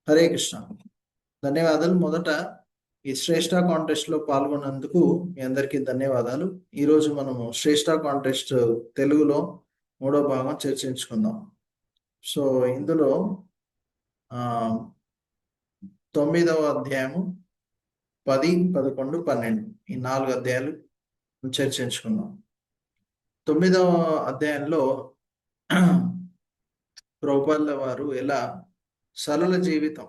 హరే కృష్ణ. ధన్యవాదాలు. మొదట ఈ శ్రేష్ఠ కాంటెస్ట్ లో పాల్గొన్నందుకు మీ అందరికీ ధన్యవాదాలు. ఈరోజు మనము శ్రేష్ఠ కాంటెస్ట్ తెలుగులో మూడో భాగం చర్చించుకుందాం. సో ఇందులో ఆ 9వ అధ్యాయము 10, 11, 12 ఈ 4 అధ్యాయాలు చర్చించుకుందాం. 9వ అధ్యాయంలో ప్రభుపాదుల వారు ఎలా సరళ జీవితం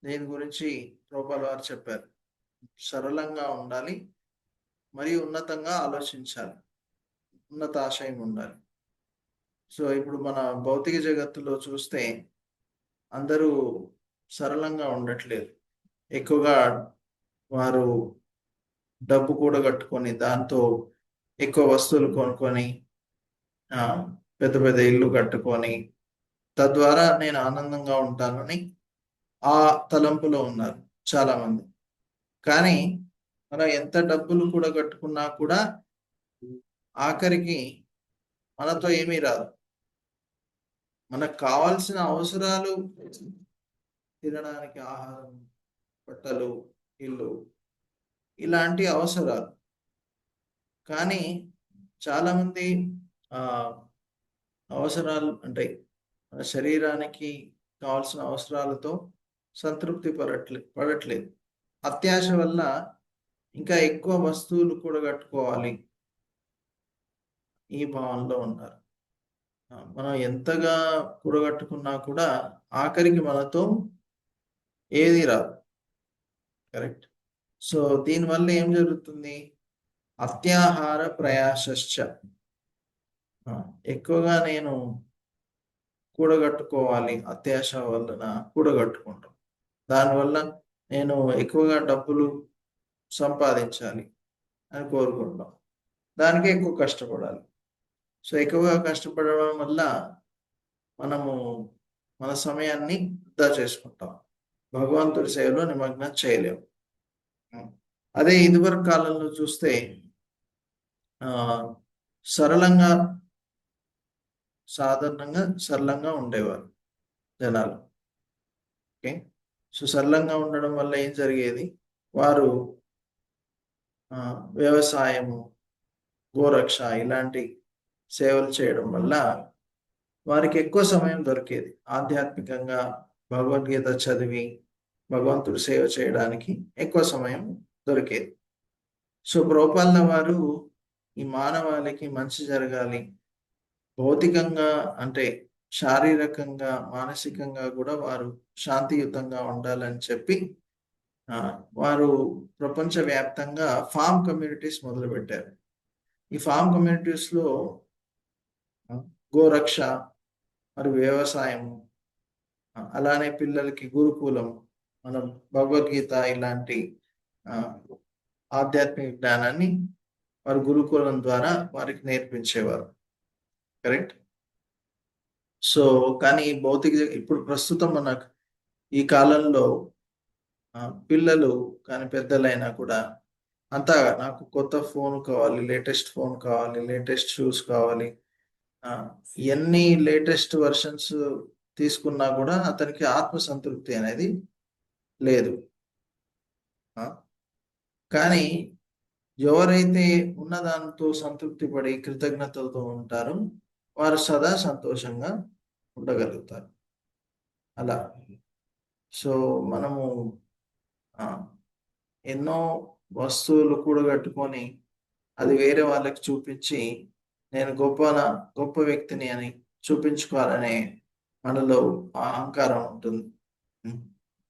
దేని గురించి ప్రభుపాదుల వారు చెప్పారు. సరళంగా ఉండాలి మరియు ఉన్నతంగా ఆలోచించాలి, ఉన్నత ఆశయం ఉండాలి. సో ఇప్పుడు మన భౌతిక జగత్తులో చూస్తే అందరూ సరళంగా ఉండట్లేదు. ఎక్కువగా వారు డబ్బు కూడగట్టుకొని దాంతో ఎక్కువ వస్తువులు కొనుక్కొని పెద్ద పెద్ద ఇల్లు కట్టుకొని తద్వారా నేను ఆనందంగా ఉంటానని ఆ తలంపులో ఉన్నారు చాలా మంది. కానీ మనం ఎంత డబ్బులు కూడగట్టుకున్నా కూడా ఆఖరికి మనతో ఏమీ రాదు. మనకు కావాల్సిన అవసరాలు, తినడానికి ఆహారం, బట్టలు, ఇల్లు, ఇలాంటి అవసరాలు. కానీ చాలామంది అవసరాలు అంటే మన శరీరానికి కావాల్సిన అవసరాలతో సంతృప్తి పడట్లేదు. అత్యాశ వల్ల ఇంకా ఎక్కువ వస్తువులు కూడగట్టుకోవాలి ఈ భావనలో ఉన్నారు. మనం ఎంతగా కూడగట్టుకున్నా కూడా ఆఖరికి మనతో ఏది రాదు. కరెక్ట్. సో దీనివల్ల ఏం జరుగుతుంది? అత్యాహార ప్రయాసశ్చ, ఎక్కువగా నేను కూడగట్టుకోవాలి, అత్యాశ వలన కూడగట్టుకుంటాం. దానివల్ల నేను ఎక్కువగా డబ్బులు సంపాదించాలి అని కోరుకుంటాం. దానికే ఎక్కువ కష్టపడాలి. సో ఎక్కువగా కష్టపడడం వల్ల మనము మన సమయాన్ని వృధా చేసుకుంటాం, భగవంతుడి సేవలో నిమగ్నం చేయలేము. అదే ఇదివరకు కాలంలో చూస్తే సరళంగా సాధారణంగా సరళంగా ఉండేవారు జనాలు. ఓకే. సో సరళంగా ఉండడం వల్ల ఏం జరిగేది? వారు వ్యవసాయము, గోరక్ష ఇలాంటి సేవలు చేయడం వల్ల వారికి ఎక్కువ సమయం దొరికేది. ఆధ్యాత్మికంగా భగవద్గీత చదివి భగవంతుడు సేవ చేయడానికి ఎక్కువ సమయం దొరికేది. సో ప్రభుపాదుల వారు ఈ మానవాళికి మంచి జరగాలి, భౌతికంగా అంటే శారీరకంగా మానసికంగా కూడా వారు శాంతియుతంగా ఉండాలని చెప్పి వారు ప్రపంచవ్యాప్తంగా ఫార్మ్ కమ్యూనిటీస్ మొదలుపెట్టారు. ఈ ఫార్మ్ కమ్యూనిటీస్లో గోరక్ష మరియు వ్యవసాయం, అలానే పిల్లలకి గురుకులం, మనం భగవద్గీత ఇలాంటి ఆధ్యాత్మిక జ్ఞానాన్ని వారు గురుకులం ద్వారా వారికి నేర్పించేవారు. కరెక్ట్. సో కానీ భౌతిక ఇప్పుడు ప్రస్తుతం మనకు ఈ కాలంలో పిల్లలు కానీ పెద్దలైనా కూడా అంతా నాకు కొత్త ఫోన్ కావాలి, లేటెస్ట్ ఫోన్ కావాలి, లేటెస్ట్ షూస్ కావాలి, ఎన్ని లేటెస్ట్ వర్షన్స్ తీసుకున్నా కూడా అతనికి ఆత్మసంతృప్తి అనేది లేదు. కానీ ఎవరైతే ఉన్నదాంతో సంతృప్తి పడి కృతజ్ఞతలతో ఉంటారో వారు సదా సంతోషంగా ఉండగలుగుతారు. అలా సో మనము ఎన్నో వస్తువులు కూడగట్టుకొని అది వేరే వాళ్ళకి చూపించి నేను గొప్ప వ్యక్తిని అని చూపించుకోవాలనే మనలో అహంకారం ఉంటుంది.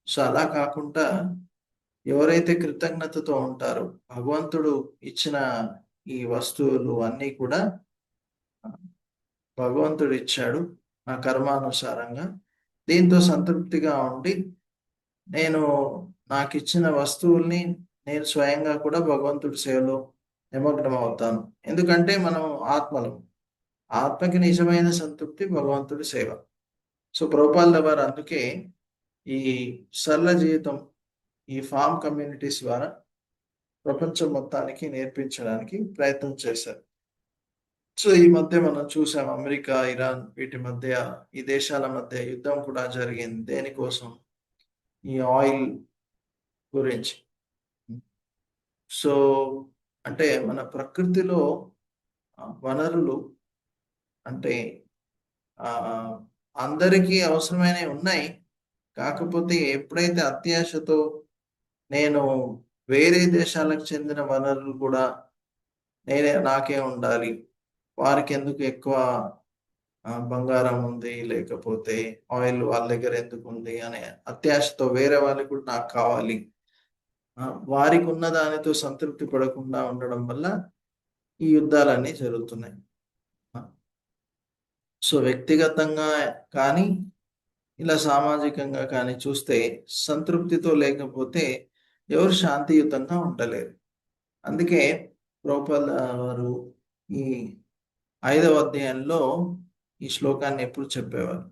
సో అలా కాకుండా ఎవరైతే కృతజ్ఞతతో ఉంటారో భగవంతుడు ఇచ్చిన ఈ వస్తువులు అన్నీ కూడా భగవంతుడు ఇచ్చాడు నా కర్మానుసారంగా, దీంతో సంతృప్తిగా ఉండి నాకు ఇచ్చిన వస్తువుల్ని నేను స్వయంగా కూడా భగవంతుడి సేవలో నిమగ్నం అవుతాను. ఎందుకంటే మనం ఆత్మకి నిజమైన సంతృప్తి భగవంతుడి సేవ. సో ప్రభుపాదుల వారు అందుకే ఈ సరళ జీవితం ఈ ఫార్మ్ కమ్యూనిటీస్ ద్వారా ప్రపంచం మొత్తానికి నేర్పించడానికి ప్రయత్నం చేశారు. సో ఈ మధ్య మనం చూసాం అమెరికా, ఇరాన్ వీటి మధ్య, ఈ దేశాల మధ్య యుద్ధం కూడా జరిగింది. దేనికోసం? ఈ ఆయిల్ గురించి. సో అంటే మన ప్రకృతిలో వనరులు అంటే ఆ అందరికీ అవసరమైనవి ఉన్నాయి. కాకపోతే ఎప్పుడైతే అత్యాశతో నేను వేరే దేశాలకు చెందిన వనరులు కూడా నాకే ఉండాలి, వారికి ఎందుకు ఎక్కువ బంగారం ఉంది, లేకపోతే ఆయిల్ వాళ్ళ దగ్గర ఎందుకు ఉంది అనే అత్యాశతో వేరే వాళ్ళకి కూడా నాకు కావాలి, వారికి ఉన్న దానితో సంతృప్తి పడకుండా ఉండడం వల్ల ఈ యుద్ధాలన్నీ జరుగుతున్నాయి. సో వ్యక్తిగతంగా కానీ ఇలా సామాజికంగా కానీ చూస్తే సంతృప్తితో లేకపోతే ఎవరు శాంతియుతంగా ఉండలేరు. అందుకే ప్రభుపాద వారు ఈ 5వ అధ్యాయంలో ఈ శ్లోకాన్ని ఎప్పుడు చెప్పేవారు?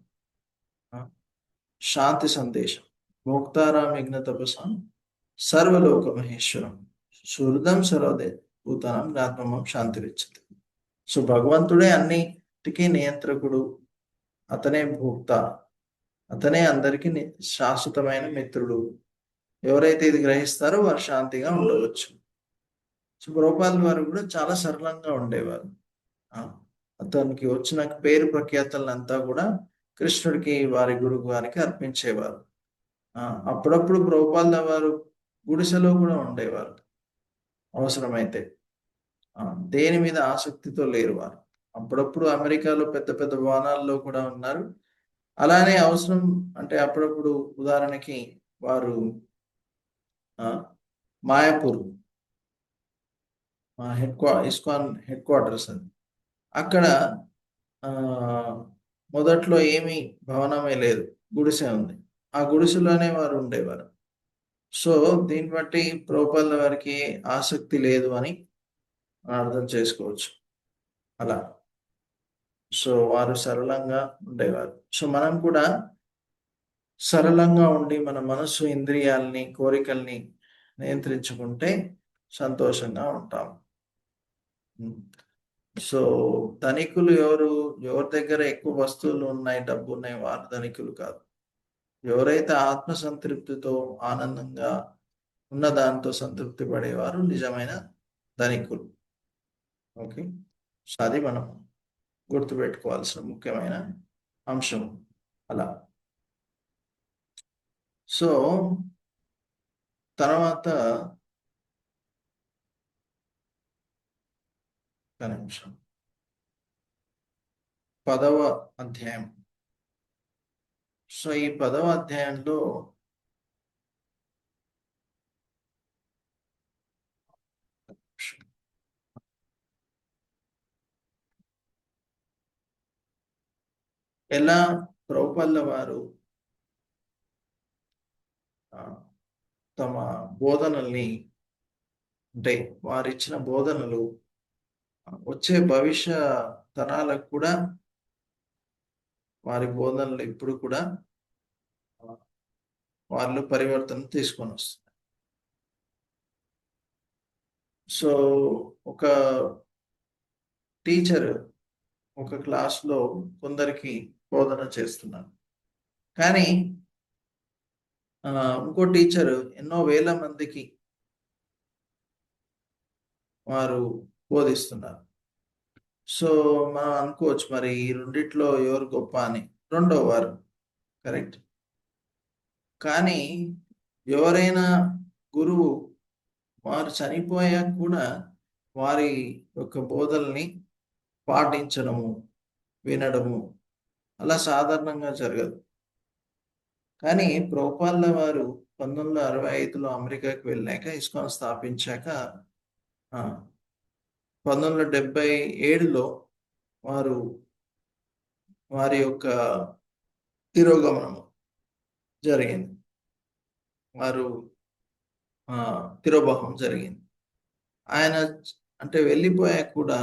శాంతి సందేశం. భోక్తారాం యజ్ఞ తపసాం సర్వలోక మహేశ్వరం శుద్ధం సర్వదే భూతానం ఆత్మమం శాంతిరిచ్చతి. సో భగవంతుడే అన్నిటికీ నియంత్రకుడు, అతనే భోక్త, అతనే అందరికీ శాశ్వతమైన మిత్రుడు. ఎవరైతే ఇది గ్రహిస్తారో వారు శాంతిగా ఉండవచ్చు. సో ప్రభుపాదుల వారు కూడా చాలా సరళంగా ఉండేవారు. అతనికి వచ్చిన పేరు ప్రఖ్యాతలంతా కూడా కృష్ణుడికి, వారి గురువు గారికి అర్పించేవారు. అప్పుడప్పుడు ప్రభుపాదుల వారు గుడిసెలో కూడా ఉండేవారు అవసరమైతే. దేని మీద ఆసక్తితో లేరు వారు. అప్పుడప్పుడు అమెరికాలో పెద్ద పెద్ద భవనాల్లో కూడా ఉన్నారు. అలానే అవసరం అంటే అప్పుడప్పుడు ఉదాహరణకి వారు మాయాపూర్ ఇస్కాన్ హెడ్ క్వార్టర్స్ అది. అక్కడ మొదట్లో ఏమీ భవనమే లేదు, గుడిసె ఉంది. ఆ గుడిసెలోనే వారు ఉండేవారు. సో దీన్ని బట్టి ప్రభుపాదుల వారికి ఆసక్తి లేదు అని అర్థం చేసుకోవచ్చు. అలా సో వారు సరళంగా ఉండేవారు. సో మనం కూడా సరళంగా ఉండి మన మనస్సు, ఇంద్రియాలని, కోరికల్ని నియంత్రించుకుంటే సంతోషంగా ఉంటాం. సో ధనికులు ఎవరు? ఎవరి దగ్గర ఎక్కువ వస్తువులు ఉన్నాయి, డబ్బు ఉన్నాయి, వారు ధనికులు కాదు. ఎవరైతే ఆత్మ సంతృప్తితో ఆనందంగా ఉన్న దాంతో సంతృప్తి పడేవారు నిజమైన ధనికులు. ఓకే, సో అది మనం గుర్తుపెట్టుకోవాల్సిన ముఖ్యమైన అంశం. అలా సో తర్వాత నిమిషం 10వ అధ్యాయం. సో ఈ 10వ అధ్యాయంలో ఎలా ప్రభుపాదుల వారు తమ బోధనల్ని అంటే వారిచ్చిన బోధనలు వచ్చే భవిష్య తరాలకు కూడా వారి బోధనలు ఇప్పుడు కూడా వాళ్ళు పరివర్తన తీసుకొని వస్తున్నారు. సో ఒక టీచర్ ఒక క్లాస్లో కొందరికి బోధన చేస్తున్నారు, కానీ ఇంకో టీచర్ ఎన్నో వేల మందికి వారు బోధిస్తున్నారు. సో మనం అనుకోవచ్చు మరి ఈ రెండిట్లో ఎవరు గొప్ప అని. రెండో వారు కరెక్ట్. కానీ ఎవరైనా గురువు వారు చనిపోయాక కూడా వారి యొక్క బోధల్ని పాటించడము, వినడము అలా సాధారణంగా జరగదు. కానీ ప్రభుపాదుల వారు 1965లో అమెరికాకి వెళ్ళాక, ఇస్కాన్ స్థాపించాక 1977లో వారు వారి యొక్క తిరోగమనము జరిగింది. వారు తిరోభావం జరిగింది. ఆయన అంటే వెళ్ళిపోయాక కూడా,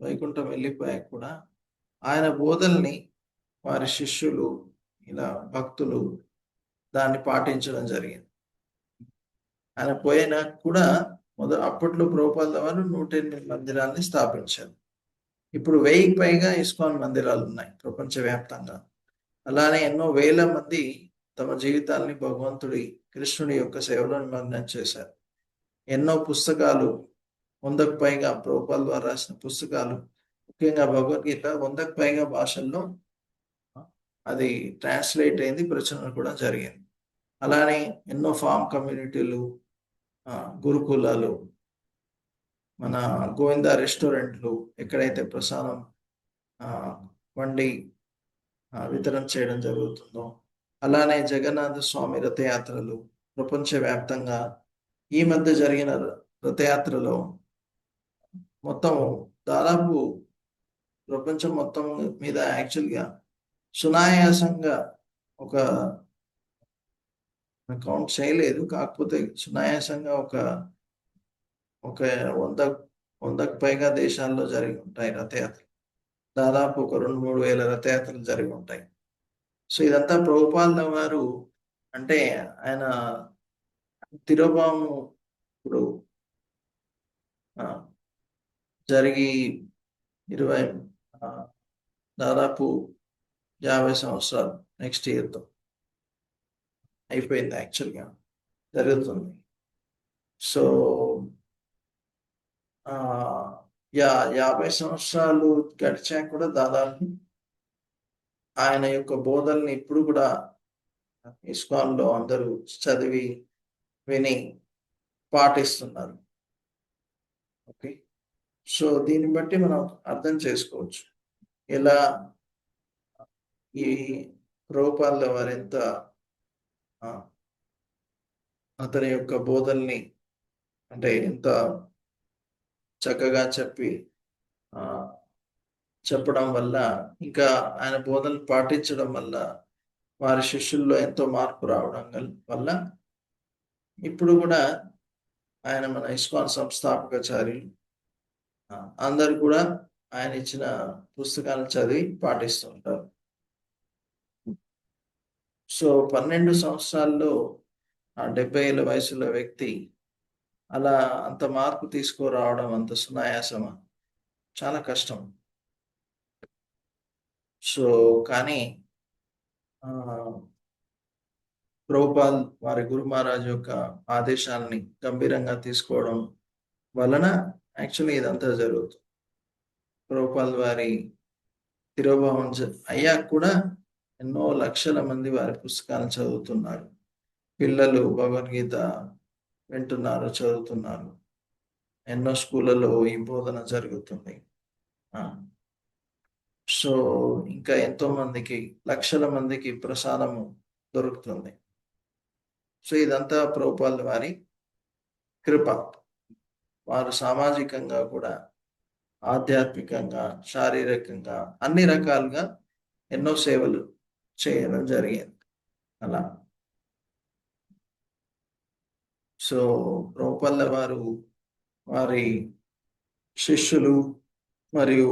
వైకుంఠం వెళ్ళిపోయాక కూడా ఆయన బోధల్ని వారి శిష్యులు, ఇలా భక్తులు దాన్ని పాటించడం జరిగింది. ఆయన పోయినా కూడా అప్పట్లో ప్రభుపాదుల వారు 108 మందిరాల్ని స్థాపించారు. ఇప్పుడు 1000కి పైగా ఇస్కాన్ మందిరాలు ఉన్నాయి ప్రపంచవ్యాప్తంగా. అలానే ఎన్నో వేల మంది తమ జీవితాల్ని భగవంతుడి కృష్ణుడి యొక్క సేవలో నిమగ్నం చేశారు. ఎన్నో పుస్తకాలు 100కు పైగా ప్రభుపాల్ ద్వారా రాసిన పుస్తకాలు, ముఖ్యంగా భగవద్గీత 100కు పైగా భాషల్లో అది ట్రాన్స్లేట్ అయింది, ప్రచురణ కూడా జరిగింది. అలానే ఎన్నో ఫామ్ కమ్యూనిటీలు, గురుకులాలు, మన గోవింద రెస్టారెంట్లు ఎక్కడైతే ప్రసాదం వండి వితరణ చేయడం జరుగుతుందో, అలానే జగన్నాథ స్వామి రథయాత్రలు ప్రపంచవ్యాప్తంగా ఈ మధ్య జరిగిన రథయాత్రలో మొత్తం దాదాపు ప్రపంచం మొత్తం మీద యాక్చువల్గా సునాయాసంగా ఒక కౌంట్ చేయలేదు, కాకపోతే సునాయాసంగా ఒక ఒక 100కు పైగా దేశాల్లో జరిగి ఉంటాయి రథయాత్ర. దాదాపు ఒక 2-3 వేల రథయాత్రలు జరిగి ఉంటాయి. సో ఇదంతా ప్రభుపాదుల వారు, అంటే ఆయన తిరోభావం ఇప్పుడు జరిగి 20 దాదాపు 50 సంవత్సరాలు నెక్స్ట్ ఇయర్తో అయిపోయింది, యాక్చువల్గా జరుగుతుంది. సో 50 సంవత్సరాలు గడిచాక కూడా దాదాపు ఆయన యొక్క బోధల్ని ఇప్పుడు కూడా ఇస్కాన్లో అందరూ చదివి విని పాటిస్తున్నారు. ఓకే, సో దీన్ని బట్టి మనం అర్థం చేసుకోవచ్చు ఎలా ఈ ప్రభుపాదుల వారు ఎంత అతని యొక్క బోధల్ని అంటే ఎంత చక్కగా చెప్పడం వల్ల, ఇంకా ఆయన బోధనలు పాటించడం వల్ల వారి శిష్యుల్లో ఎంతో మార్పు రావడం వల్ల ఇప్పుడు కూడా ఆయన మన ఇస్కాన్ సంస్థాపకాచార్యులు అందరు కూడా ఆయన ఇచ్చిన పుస్తకాలను చదివి పాటిస్తూ ఉంటారు. సో 12 సంవత్సరాల్లో 70 ఏళ్ళ వయసులో వ్యక్తి అలా అంత మార్పు తీసుకురావడం అంత సునాయాసమా? చాలా కష్టం. సో కానీ ప్రభుపాల్ వారి గురు మహారాజ్ యొక్క ఆదేశాలని గంభీరంగా తీసుకోవడం వలన యాక్చువల్లీ ఇదంతా జరుగుతుంది. ప్రభుపాల్ వారి తిరోభావం అయ్యాక కూడా ఎన్నో లక్షల మంది వారి పుస్తకాలను చదువుతున్నారు. పిల్లలు భగవద్గీత వింటున్నారు, చదువుతున్నారు. ఎన్నో స్కూళ్ళలో ఈ బోధన జరుగుతుంది. సో ఇంకా ఎంతో మందికి, లక్షల మందికి ప్రసాదము దొరుకుతుంది. సో ఇదంతా ప్రభుపాదుల వారి కృప. వారు సామాజికంగా కూడా, ఆధ్యాత్మికంగా, శారీరకంగా అన్ని రకాలుగా ఎన్నో సేవలు చేయడం జరిగింది అలా. సో ప్రభుపాదుల వారు వారి శిష్యులు మరియు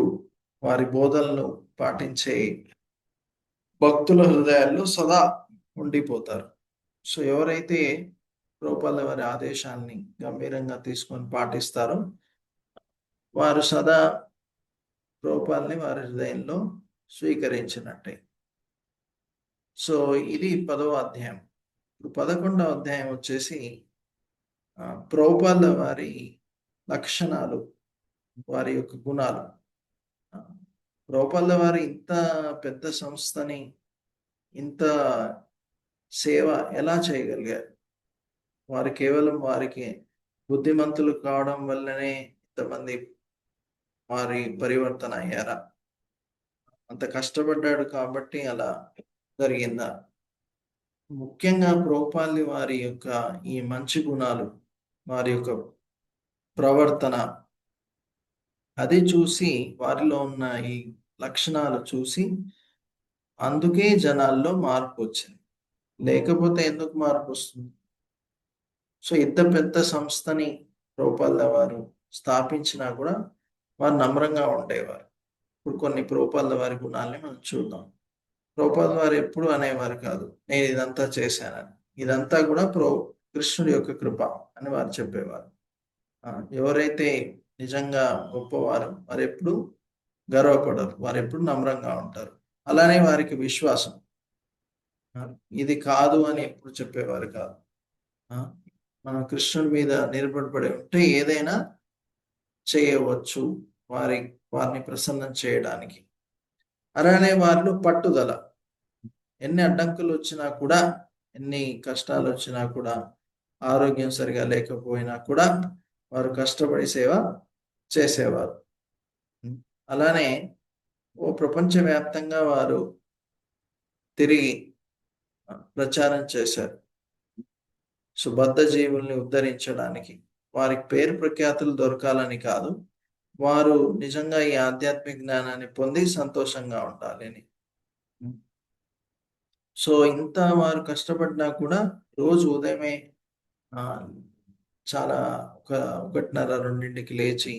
వారి బోధనలు పాటించే భక్తుల హృదయాల్లో సదా ఉండిపోతారు. సో ఎవరైతే ప్రభుపాదుల వారి ఆదేశాన్ని గంభీరంగా తీసుకొని పాటిస్తారో వారు సదా ప్రభుపాదుని వారి హృదయంలో స్వీకరించినట్టే. సో ఇది 10వ అధ్యాయం. ఇప్పుడు 11వ అధ్యాయం వచ్చేసి ప్రభుపాదుల వారి లక్షణాలు, వారి యొక్క గుణాలు. ప్రభుపాదుల వారి ఇంత పెద్ద సంస్థని, ఇంత సేవ ఎలా చేయగలిగారు? వారు కేవలం వారికి బుద్ధిమంతులు కావడం వల్లనే ఇంతమంది వారి పరివర్తన అయ్యారా? అంత కష్టపడ్డాడు కాబట్టి అలా జరిగిందా? ముఖ్యంగా ప్రభుపాదుల వారి యొక్క ఈ మంచి గుణాలు, వారి యొక్క ప్రవర్తన, అది చూసి, వారిలో ఉన్న ఈ లక్షణాలు చూసి అందుకే జనాల్లో మార్పు వచ్చింది. లేకపోతే ఎందుకు మార్పు వస్తుంది? సో ఇంత పెద్ద సంస్థని ప్రభుపాదుల వారు స్థాపించినా కూడా వారు నమ్రంగా ఉండేవారు. ఇప్పుడు కొన్ని ప్రభుపాదుల వారి గుణాలని మనం చూద్దాం. ప్రభుపాదుల వారు ఎప్పుడు అనేవారు కాదు నేను ఇదంతా చేశానని. ఇదంతా కూడా కృష్ణుడి యొక్క కృప అని వారు చెప్పేవారు. ఎవరైతే నిజంగా గొప్పవారు వారు ఎప్పుడు గర్వపడరు, వారు ఎప్పుడు నమ్రంగా ఉంటారు. అలానే వారికి విశ్వాసం, ఇది కాదు అని ఎప్పుడు చెప్పేవారు కాదు. మనం కృష్ణుడి మీద నిలబడి ఉంటే ఏదైనా చేయవచ్చు, వారిని ప్రసన్నం చేయడానికి. అలానే వారిలో పట్టుదల, ఎన్ని అడ్డంకులు వచ్చినా కూడా, ఎన్ని కష్టాలు వచ్చినా కూడా, ఆరోగ్యం సరిగా లేకపోయినా కూడా వారు కష్టపడి సేవ చేసేవారు. అలానే ప్రపంచవ్యాప్తంగా వారు తిరిగి ప్రచారం చేశారు. సుబద్ధ జీవుల్ని ఉద్ధరించడానికి, వారికి పేరు ప్రఖ్యాతులు దొరకాలని కాదు, వారు నిజంగా ఈ ఆధ్యాత్మిక జ్ఞానాన్ని పొంది సంతోషంగా ఉండాలని. సో ఇంత వారు కష్టపడినా కూడా రోజు ఉదయమే చాలా 1:30-2కి లేచి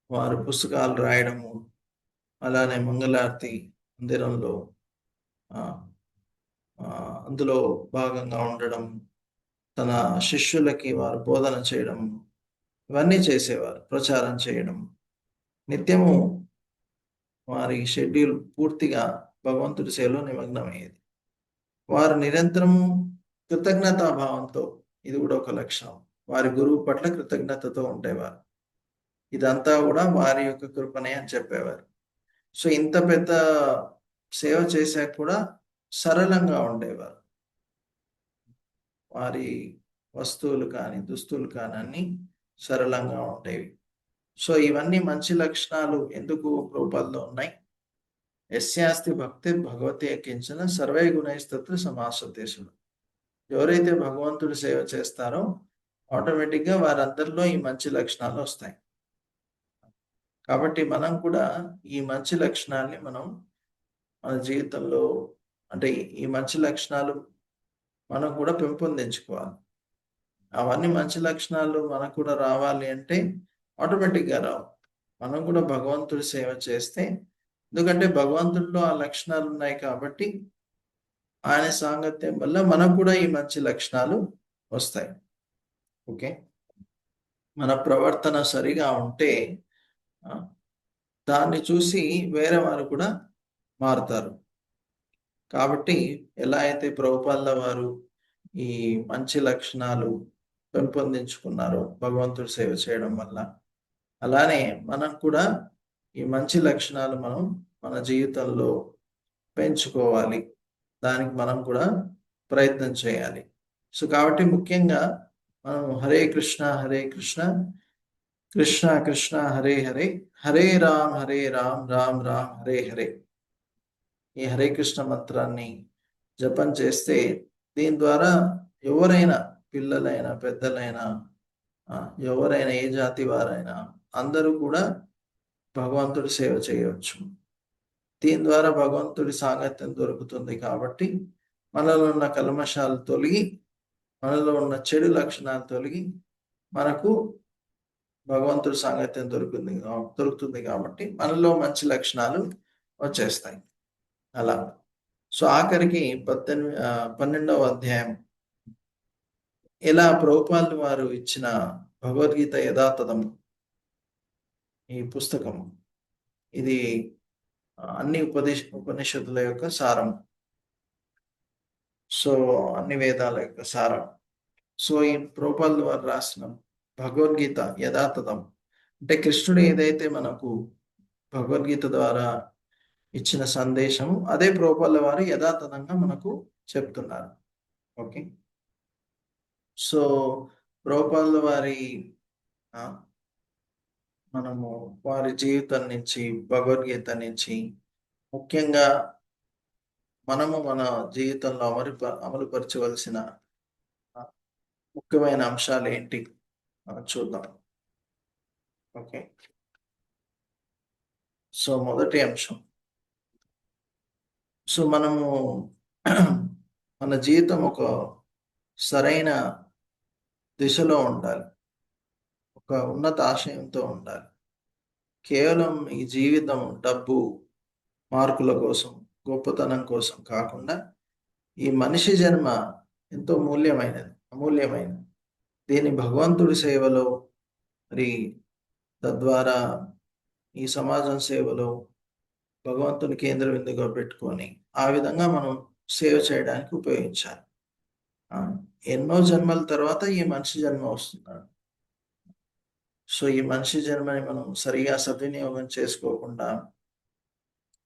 వారు పుస్తకాలు రాయడము, అలానే మంగళారతి మందిరంలో అందులో భాగంగా ఉండడం, తన శిష్యులకి వారు బోధన చేయడం, ఇవన్నీ చేసేవారు. ప్రచారం చేయడం, నిత్యము వారి షెడ్యూల్ పూర్తిగా భగవంతుడి సేవలో నిమగ్నమయ్యేది. వారు నిరంతరము కృతజ్ఞతాభావంతో, ఇది కూడా ఒక లక్షణం, వారి గురువు పట్ల కృతజ్ఞతతో ఉండేవారు. ఇదంతా కూడా వారి యొక్క కృపనే అని చెప్పేవారు. సో ఇంత పెద్ద సేవ చేశాక కూడా సరళంగా ఉండేవారు. వారి వస్తువులు కానీ, దుస్తులు కానీ అన్నీ సరళంగా ఉండేవి. సో ఇవన్నీ మంచి లక్షణాలు ఎందుకు ప్రభుపాదలో ఉన్నాయి? యస్యాస్తి భక్తి భగవతి కించన సర్వై గుణైస్తత్ర సమాసతేశుడు. ఎవరైతే భగవంతుడి సేవ చేస్తారో ఆటోమేటిక్గా వారందరిలో ఈ మంచి లక్షణాలు వస్తాయి. కాబట్టి మనం కూడా ఈ మంచి లక్షణాన్ని మనం మన జీవితంలో, అంటే ఈ మంచి లక్షణాలు మనం కూడా పెంపొందించుకోవాలి. అవన్నీ మంచి లక్షణాలు మనకు కూడా రావాలి అంటే ఆటోమేటిక్గా రావు. మనం కూడా భగవంతుడి సేవ చేస్తే, ఎందుకంటే భగవంతుడిలో ఆ లక్షణాలు ఉన్నాయి కాబట్టి ఆయన సాంగత్యం వల్ల మనకు కూడా ఈ మంచి లక్షణాలు వస్తాయి. ఓకే, మన ప్రవర్తన సరిగా ఉంటే దాన్ని చూసి వేరే వారు కూడా మారుతారు. కాబట్టి ఎలా అయితే ప్రభుపాదుల వారు ఈ మంచి లక్షణాలు పెంపొందించుకున్నారో భగవంతుడి సేవ చేయడం వల్ల, అలానే మనం కూడా ఈ మంచి లక్షణాలు మనం మన జీవితంలో పెంచుకోవాలి. దానికి మనం కూడా ప్రయత్నం చేయాలి. సో కాబట్టి ముఖ్యంగా మనం హరే కృష్ణ కృష్ణ కృష్ణ హరే హరే, హరే రామ్ రామ్ రామ్ హరే హరే, ఈ హరే కృష్ణ మంత్రాన్ని జపం చేస్తే దీని ద్వారా ఎవరైనా, పిల్లలైనా పెద్దలైనా, ఎవరైనా ఏ జాతి వారైనా అందరూ కూడా భగవంతుడి సేవ చేయవచ్చు. దీని ద్వారా భగవంతుడి సాంగత్యం దొరుకుతుంది. కాబట్టి మనలో ఉన్న కల్మషాలు తొలగి, మనలో ఉన్న చెడు లక్షణాలు తొలగి మనకు భగవంతుడి సాంగత్యం దొరుకుతుంది కాబట్టి మనలో మంచి లక్షణాలు వచ్చేస్తాయి. అలా సో ఆఖరికి 12వ అధ్యాయం, ఎలా ప్రభుపాదులు వారు ఇచ్చిన భగవద్గీత యథాతథం ఈ పుస్తకం, ఇది అన్ని ఉపనిషత్తుల యొక్క సారం. సో అన్ని వేదాల యొక్క సారం. సో ఈ ప్రభుపాదులు వారు రాసిన భగవద్గీత యథాతథం అంటే కృష్ణుడు ఏదైతే మనకు భగవద్గీత ద్వారా ఇచ్చిన సందేశం, అదే ప్రభుపాదుల వారు యథాతథంగా మనకు చెప్తున్నారు. ఓకే, సో ప్రభుపాదుల వారి మనము వారి జీవితం నుంచి, భగవద్గీత నుంచి ముఖ్యంగా మనము మన జీవితంలో అమలుపరచవలసిన ముఖ్యమైన అంశాలు ఏంటి మనం చూద్దాం. ఓకే, సో మొదటి అంశం, సో మనము మన జీవితం ఒక సరైన దిశలో ఉండాలి, ఒక ఉన్నత ఆశయంతో ఉండాలి. కేవలం ఈ జీవితం డబ్బు, మార్కుల కోసం, గొప్పతనం కోసం కాకుండా ఈ మనిషి జన్మ ఎంతో అమూల్యమైనది. దీని భగవంతుడి సేవలో, మరి తద్వారా ఈ సమాజం సేవలో భగవంతుని కేంద్ర బిందుగా పెట్టుకొని ఆ విధంగా మనం సేవ చేయడానికి ఉపయోగించాలి. ఎన్నో జన్మల తర్వాత ఈ మనిషి జన్మ వస్తున్నాడు. సో ఈ మనిషి జన్మని మనం సరిగా సద్వినియోగం చేసుకోకుండా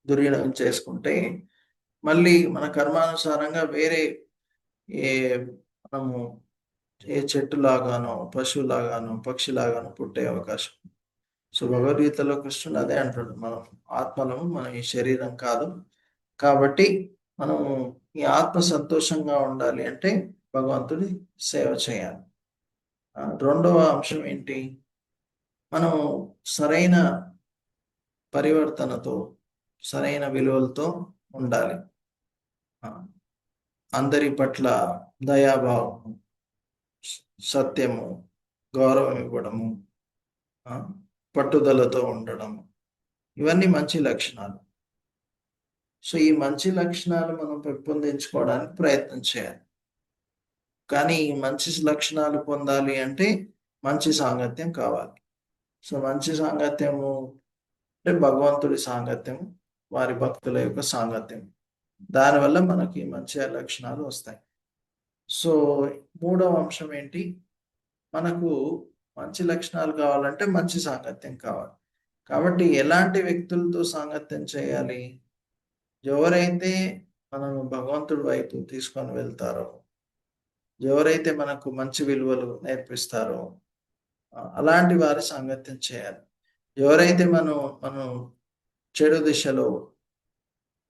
దుర్వినియోగం చేసుకుంటే మళ్ళీ మన కర్మానుసారంగా వేరే ఏ మనము ఏ చెట్టులాగానో పశువులాగానో పక్షిలాగానో పుట్టే అవకాశం. సో భగవద్గీతలో కృష్ణుడు అదే అంటాడు, మనం ఆత్మలము, మనం ఈ శరీరం కాదు. కాబట్టి మనము ఈ ఆత్మ సంతోషంగా ఉండాలి అంటే భగవంతుడి సేవ చేయాలి. రెండవ అంశం ఏంటి? మనం సరైన పరివర్తనతో సరైన విలువలతో ఉండాలి. అందరి పట్ల దయాభావము, సత్యము, గౌరవం ఇవ్వడము, పట్టుదలతో ఉండడము, ఇవన్నీ మంచి లక్షణాలు. సో ఈ మంచి లక్షణాలు మనం పెంపొందించుకోవడానికి ప్రయత్నం చేయాలి. కానీ ఈ మంచి లక్షణాలు పొందాలి అంటే మంచి సాంగత్యం కావాలి. సో మంచి సాంగత్యము అంటే భగవంతుడి సాంగత్యం, వారి భక్తుల యొక్క సాంగత్యం. దానివల్ల మనకి మంచి లక్షణాలు వస్తాయి. సో మూడవ అంశం ఏంటి? మనకు మంచి లక్షణాలు కావాలంటే మంచి సాంగత్యం కావాలి. కాబట్టి ఎలాంటి వ్యక్తులతో సాంగత్యం చేయాలి? ఎవరైతే మనం భగవంతుడి వైపు తీసుకొని వెళ్తారో, ఎవరైతే మనకు మంచి విలువలు నేర్పిస్తారో అలాంటి వారి సాంగత్యం చేయాలి. ఎవరైతే మనం చెడు దిశలో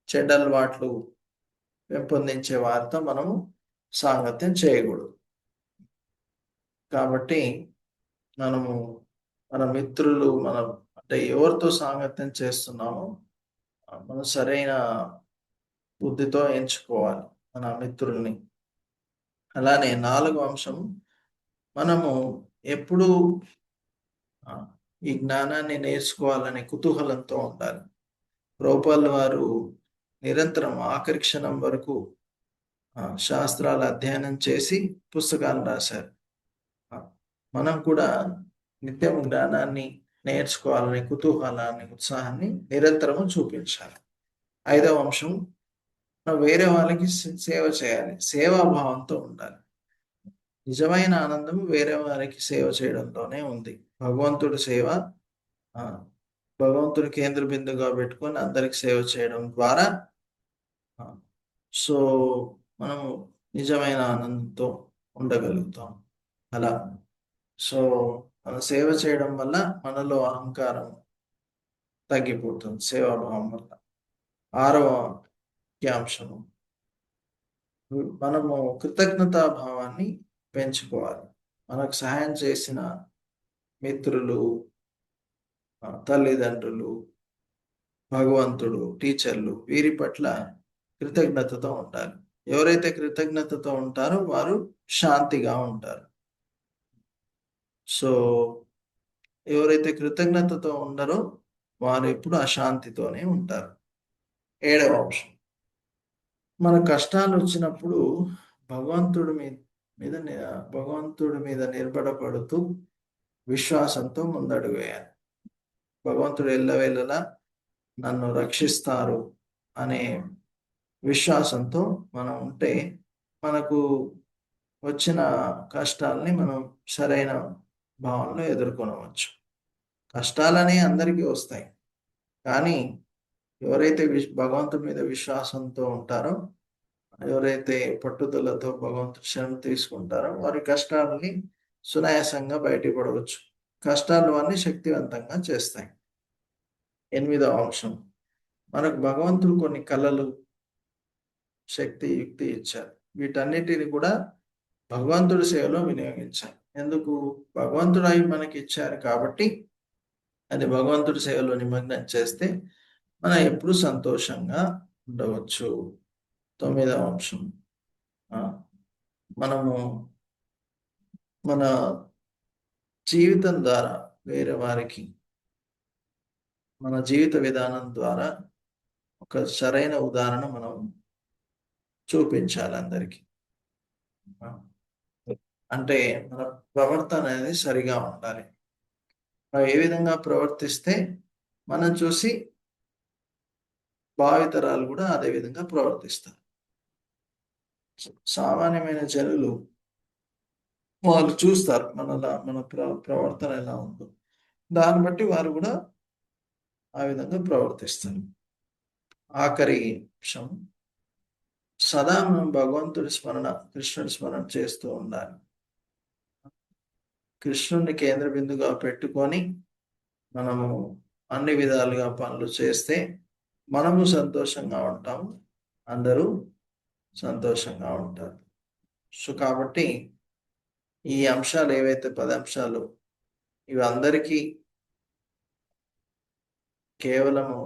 చెడ్డ అలవాట్లు పెంపొందించే వారితో మనము సాంగత్యం చేయకూడదు. కాబట్టి మనము మన మిత్రులు అంటే ఎవరితో సాంగత్యం చేస్తున్నామో మనం సరైన బుద్ధితో ఎంచుకోవాలి మన మిత్రుల్ని. అలానే నాలుగో అంశం, మనము ఎప్పుడూ ఈ జ్ఞానాన్ని నేర్చుకోవాలనే కుతూహలంతో ఉండాలి. ప్రభుపాదుల వారు నిరంతరం ఆఖరి క్షణం వరకు శాస్త్రాల అధ్యయనం చేసి పుస్తకాలు రాశారు. మనం కూడా నిత్యం జ్ఞానాన్ని నేర్చుకోవాలనే కుతూహలాన్ని, ఉత్సాహాన్ని నిరంతరము చూపించాలి. ఐదవ అంశం, వేరే వాళ్ళకి సేవ చేయాలి, సేవాభావంతో ఉండాలి. నిజమైన ఆనందం వేరే వారికి సేవ చేయడంలోనే ఉంది. భగవంతుడి సేవ, భగవంతుడి కేంద్ర బిందుగా పెట్టుకొని అందరికి సేవ చేయడం ద్వారా సో మనము నిజమైన ఆనందంతో ఉండగలుగుతాం. అలా సో మనం సేవ చేయడం వల్ల మనలో అహంకారం తగ్గిపోతుంది సేవాభావం వల్ల. ఆరవ ముఖ్యాంశము, మనము కృతజ్ఞతా భావాన్ని పెంచుకోవాలి. మనకు సహాయం చేసిన మిత్రులు, తల్లిదండ్రులు, భగవంతుడు, టీచర్లు, వీరి పట్ల కృతజ్ఞతతో ఉండాలి. ఎవరైతే కృతజ్ఞతతో ఉంటారో వారు శాంతిగా ఉంటారు. సో ఎవరైతే కృతజ్ఞతతో ఉండరో వారు ఎప్పుడు అశాంతితోనే ఉంటారు. ఏడవ అంశం, మన కష్టాలు వచ్చినప్పుడు భగవంతుడి మీద నిర్భరపడుతూ విశ్వాసంతో ముందడుగు వేయాలి. భగవంతుడు ఎల్లవేళలా నన్ను రక్షిస్తారు అనే విశ్వాసంతో మనం ఉంటే మనకు వచ్చిన కష్టాలని మనం సరైన భావనలో ఎదుర్కొనవచ్చు. కష్టాలనే అందరికీ వస్తాయి, కానీ ఎవరైతే భగవంతుడి మీద విశ్వాసంతో ఉంటారో, ఎవరైతే పట్టుదలతో భగవంతుడి శరణు తీసుకుంటారో వారి కష్టాలని సునాయాసంగా బయటపడవచ్చు. కష్టాలు అన్ని శక్తివంతంగా చేస్తాయి. ఎనిమిదవ అంశం, మనకు భగవంతుడు కొన్ని కళలు, శక్తి, యుక్తి ఇచ్చారు. వీటన్నిటిని కూడా భగవంతుడి సేవలో వినియోగించాలి. ఎందుకు? భగవంతుడు అవి మనకి ఇచ్చారు కాబట్టి అది భగవంతుడి సేవలో నిమగ్నం చేస్తే మనం ఎప్పుడు సంతోషంగా ఉండవచ్చు. తొమ్మిదవ అంశం, మనము మన జీవితం ద్వారా వేరే వారికి మన జీవిత విధానం ద్వారా ఒక సరైన ఉదాహరణ మనం చూపించాలి అందరికీ. అంటే మన ప్రవర్తన అనేది సరిగా ఉండాలి. మనం ఏ విధంగా ప్రవర్తిస్తే మనం చూసి భావితరాలు కూడా అదే విధంగా ప్రవర్తిస్తారు. సామాన్యమైన జనులు వాళ్ళు చూస్తారు మన ప్రవర్తన ఎలా ఉందో, దాన్ని బట్టి వారు కూడా ఆ విధంగా ప్రవర్తిస్తారు. ఆఖరి అంశం, సదా మనం భగవంతుడి స్మరణ, కృష్ణుడి స్మరణ చేస్తూ ఉండాలి. కృష్ణుడిని కేంద్ర బిందుగా పెట్టుకొని మనము అన్ని విధాలుగా పనులు చేస్తే మనము సంతోషంగా ఉంటాము, అందరూ సంతోషంగా ఉంటారు. సో కాబట్టి ఈ అంశాలు ఏవైతే 10 అంశాలు, ఇవి అందరికీ కేవలము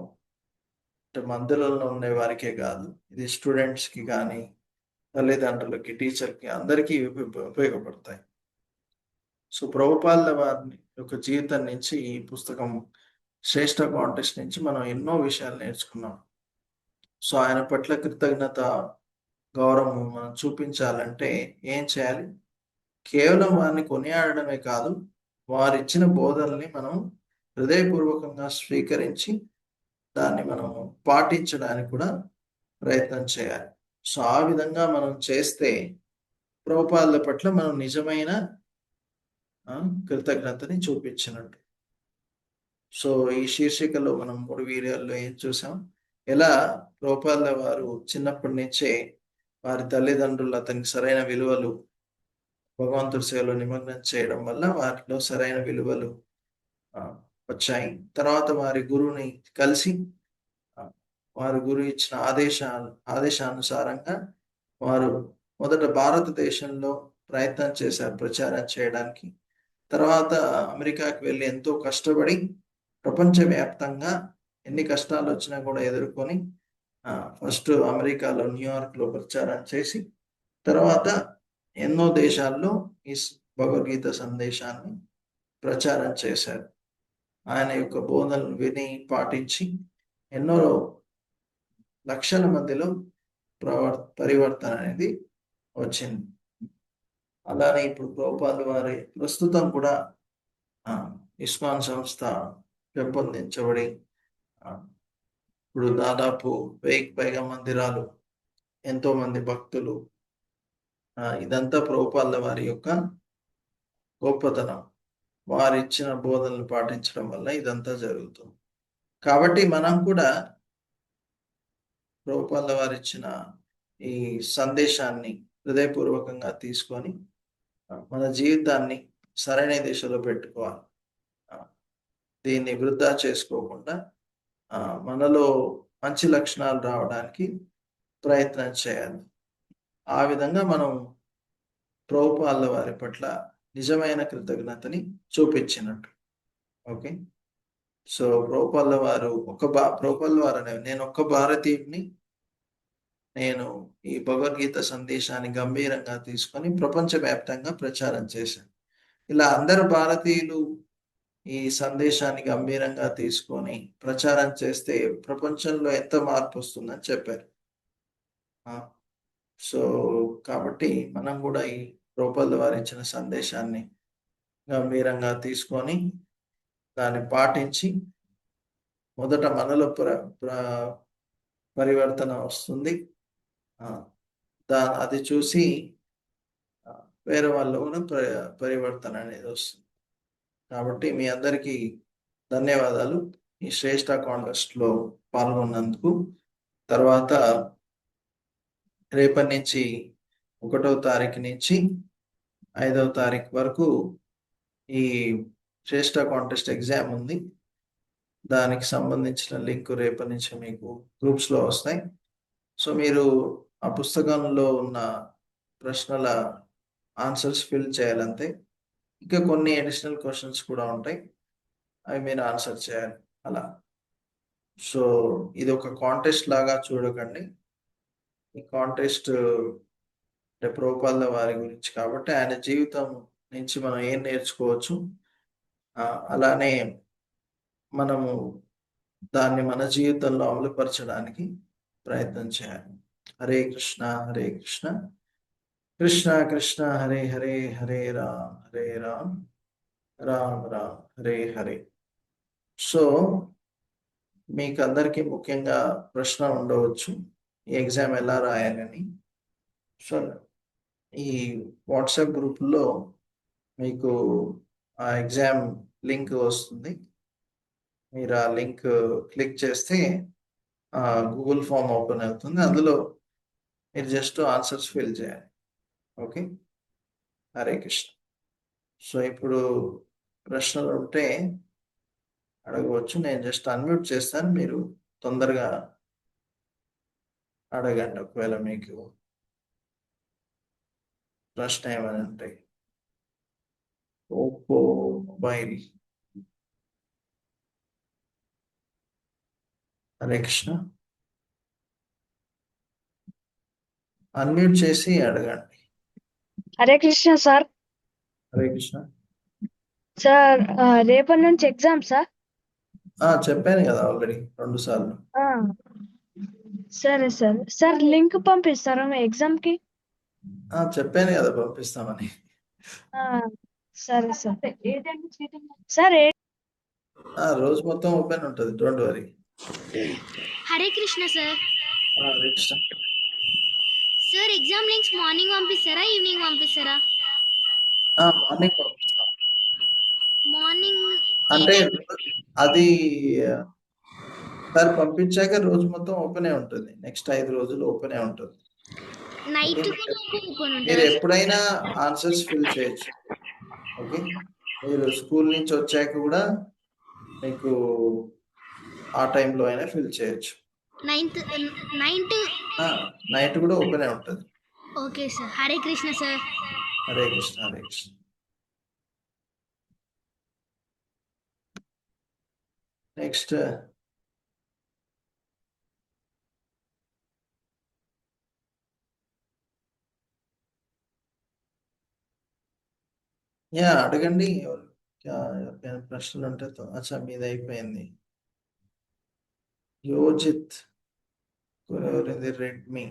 మందిరంలో ఉండే వారికే కాదు, ఇది స్టూడెంట్స్కి కానీ, తల్లిదండ్రులకి, టీచర్కి, అందరికీ ఉపయోగపడతాయి. సో ప్రభుపాదుల వారి యొక్క జీవితం నుంచి, ఈ పుస్తకం శ్రేష్ఠ కాంటెస్ట్ నుంచి మనం ఎన్నో విషయాలు నేర్చుకున్నాం. సో ఆయన పట్ల కృతజ్ఞత, గౌరవం మనం చూపించాలంటే ఏం చేయాలి? కేవలం వారిని కొనియాడడమే కాదు, వారిచ్చిన బోధనల్ని మనం హృదయపూర్వకంగా స్వీకరించి దాన్ని మనం పాటించడానికి కూడా ప్రయత్నం చేయాలి. సో ఆ విధంగా మనం చేస్తే ప్రభుపాదుల పట్ల మనం నిజమైన కృతజ్ఞతని చూపించినట్టు. సో ఈ శీర్షికలో మనం 3 వీడియోల్లో ఏం చూసాం? ఎలా ప్రభుపాదుల వారు చిన్నప్పటి నుంచే వారి తల్లిదండ్రులు అతనికి సరైన విలువలు, భగవంతుడి సేవలో నిమగ్నం చేయడం వల్ల వారిలో సరైన విలువలు వచ్చాయి. తర్వాత వారి గురువుని కలిసి వారి గురువు ఇచ్చిన ఆదేశానుసారంగా వారు మొదట భారతదేశంలో ప్రయత్నం చేశారు ప్రచారం చేయడానికి. తర్వాత అమెరికాకి వెళ్ళి ఎంతో కష్టపడి ప్రపంచవ్యాప్తంగా ఎన్ని కష్టాలు వచ్చినా కూడా ఎదుర్కొని ఫస్ట్ అమెరికాలో, న్యూయార్క్లో ప్రచారం చేసి, తర్వాత ఎన్నో దేశాల్లో ఈ భగవద్గీత సందేశాన్ని ప్రచారం చేశారు. ఆయన యొక్క బోధనలు విని పాటించి ఎన్నో లక్షల మందిలో పరివర్తన అనేది వచ్చింది. అలానే ఇప్పుడు ప్రభుపాదుల వారి ప్రస్తుతం కూడా ఇస్కాన్ సంస్థ పెంపొందించబడి ఇప్పుడు దాదాపు 1000కి పైగా మందిరాలు, ఎంతో మంది భక్తులు, ఇదంతా ప్రభుపాదుల వారి యొక్క గొప్పతనం. వారిచ్చిన బోధనలు పాటించడం వల్ల ఇదంతా జరుగుతుంది. కాబట్టి మనం కూడా ప్రభుపాదుల వారిచ్చిన ఈ సందేశాన్ని హృదయపూర్వకంగా తీసుకొని మన జీవితాన్ని సరైన దిశలో పెట్టుకోవాలి. దీన్ని వృధా చేసుకోకుండా మనలో మంచి లక్షణాలు రావడానికి ప్రయత్నం చేయాలి. ఆ విధంగా మనం ప్రభుపాదుల వారి పట్ల నిజమైన కృతజ్ఞతని చూపించినట్టు. ఓకే. సో ప్రభుపాదుల వారు ప్రభుపాదుల వారు నేను ఒక్క భారతీయుడిని, నేను ఈ భగవద్గీత సందేశాన్ని గంభీరంగా తీసుకొని ప్రపంచవ్యాప్తంగా ప్రచారం చేశాను. ఇలా అందరు భారతీయులు ఈ సందేశాన్ని గంభీరంగా తీసుకొని ప్రచారం చేస్తే ప్రపంచంలో ఎంత మార్పు వస్తుందని చెప్పారు. సో కాబట్టి మనం కూడా ఈ ప్రభుపాదుల వారు ఇచ్చిన సందేశాన్ని గంభీరంగా తీసుకొని దాన్ని పాటించి మొదట మనలో పరివర్తన వస్తుంది. అది చూసి వేరే వాళ్ళు కూడా పరివర్తన అనేది వస్తుంది. కాబట్టి మీ అందరికీ ధన్యవాదాలు ఈ శ్రేష్ఠ కాంటెస్ట్లో పాల్గొన్నందుకు. తర్వాత రేపటి నుంచి 1వ తారీఖు నుంచి 5వ తారీఖు వరకు ఈ శ్రేష్ఠ కాంటెస్ట్ ఎగ్జామ్ ఉంది. దానికి సంబంధించిన లింక్ రేపటి నుంచి మీకు గ్రూప్స్లో వస్తాయి. సో మీరు ఆ పుస్తకంలో ఉన్న ప్రశ్నల ఆన్సర్స్ ఫిల్ చేయాలంతే. ఇంకా కొన్ని అడిషనల్ క్వశ్చన్స్ కూడా ఉంటాయి, అవి మీరు ఆన్సర్ చేయాలి అలా. సో ఇది ఒక కాంటెస్ట్ లాగా చూడకండి. ఈ కాంటెస్ట్ అంటే ప్రభుపాదుల వారి గురించి కాబట్టి ఆయన జీవితం నుంచి మనం ఏం నేర్చుకోవచ్చు, అలానే మనము దాన్ని మన జీవితంలో అమలుపరచడానికి ప్రయత్నం చేయాలి. హరే కృష్ణ హరే కృష్ణ కృష్ణ కృష్ణ హరే హరే, హరే రామ్ హరే రామ్, రామ్ రామ్ హరే హరే. సో మీకు అందరికీ ముఖ్యంగా ప్రశ్న ఉండవచ్చు, ఈ ఎగ్జామ్ ఎలా రాయాలని. సో ఈ వాట్సాప్ గ్రూపుల్లో మీకు ఆ ఎగ్జామ్ లింక్ వస్తుంది. మీరు ఆ లింక్ క్లిక్ చేస్తే గూగుల్ ఫామ్ ఓపెన్ అవుతుంది. అందులో మీరు జస్ట్ ఆన్సర్స్ ఫిల్ చేయాలి. ఓకే, హరే కృష్ణ. సో ఇప్పుడు ప్రశ్నలు ఉంటే అడగవచ్చు. నేను జస్ట్ అన్మ్యూట్ చేస్తాను, మీరు తొందరగా అడగండి ఒకవేళ మీకు ప్రశ్న ఏమైనా ఉంటాయి. Oppo mobile. Hare Krishna, unmute చేసి అడగండి. హరే కృష్ణ సార్. హరే కృష్ణ. సార్ రేపటి నుంచి ఎగ్జామ్ సార్. చెప్పాను కదా ఆల్రెడీ 2 సార్లు. ఆ, సరే సార్. సార్ లింక్ పంపిస్తారా మీ ఎగ్జామ్ కి? చెప్పాను కదా పంపిస్తామని. ఆ, సరే సార్. సార్ రోజు మొత్తం ఓపెన్ ఉంటుంది, don't worry. Hare Krishna sir. Hare Krishna. Sir exam links morning పంపిస్తారా ఈవినింగ్ పంపిస్తారా? మార్నింగ్ పంపిస్తాం. మార్నింగ్ అంటే అది సార్ పంపించాక రోజు మొత్తం ఓపెనే ఉంటుంది. నెక్స్ట్ 5 రోజులు ఓపెనే ఉంటుంది. నైట్ ఓకే, కూడా ఓపెన్ మీరు ఉంటుందా? ఎప్పుడైనా ఆన్సర్స్ ఫిల్ చేయొచ్చు. ఓకే, మీరు స్కూల్ నుంచి వచ్చాక కూడా మీకు ఆ టైంలో అయినా ఫిల్ చేయొచ్చు. నైన్త్ నైట్ కూడా ఓపెనే ఉంటుంది. Okay sir. Hare Krishna sir. Hare Krishna, Hare Krishna. Next అడగండి. ఎవరికైనా ప్రశ్నలు ఉంటే అచ్చా మీద అయిపోయింది. యోజిత్, ఎవరిది? రెడ్మీ.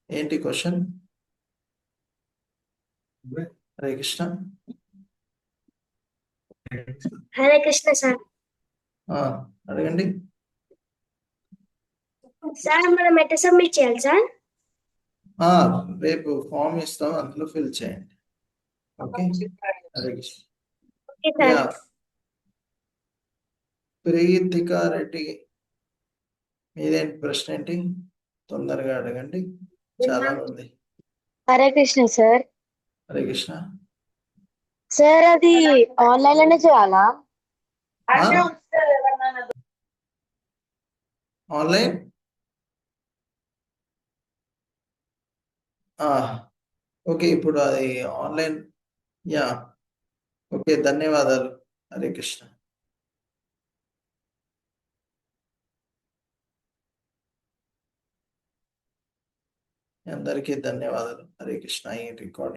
ఏంటి క్వశ్చన్? హరే కృష్ణ. హరే కృష్ణ సార్. అడగండి. సార్ మనం ఎట్లా సబ్మిట్ చేయాలి సార్? రేపు ఫామ్ ఇస్తాం, అందులో ఫిల్ చేయండి. Okay, Hare Krishna. Okay sir. Preethika Reddy, మీదేంటి ప్రశ్న ఏంటి? తొందరగా అడగండి, చాలా ఉంది. హరే కృష్ణ సార్. హరే కృష్ణ. సార్ అది ఆన్లైన్ లోనే చేయాలా? ఆన్లైన్. ఓకే, ఇప్పుడు అది ఆన్లైన్. యా, ఓకే, ధన్యవాదాలు. హరే కృష్ణ. అందరికీ ధన్యవాదాలు. హరే కృష్ణ. ఈ రికార్డింగ్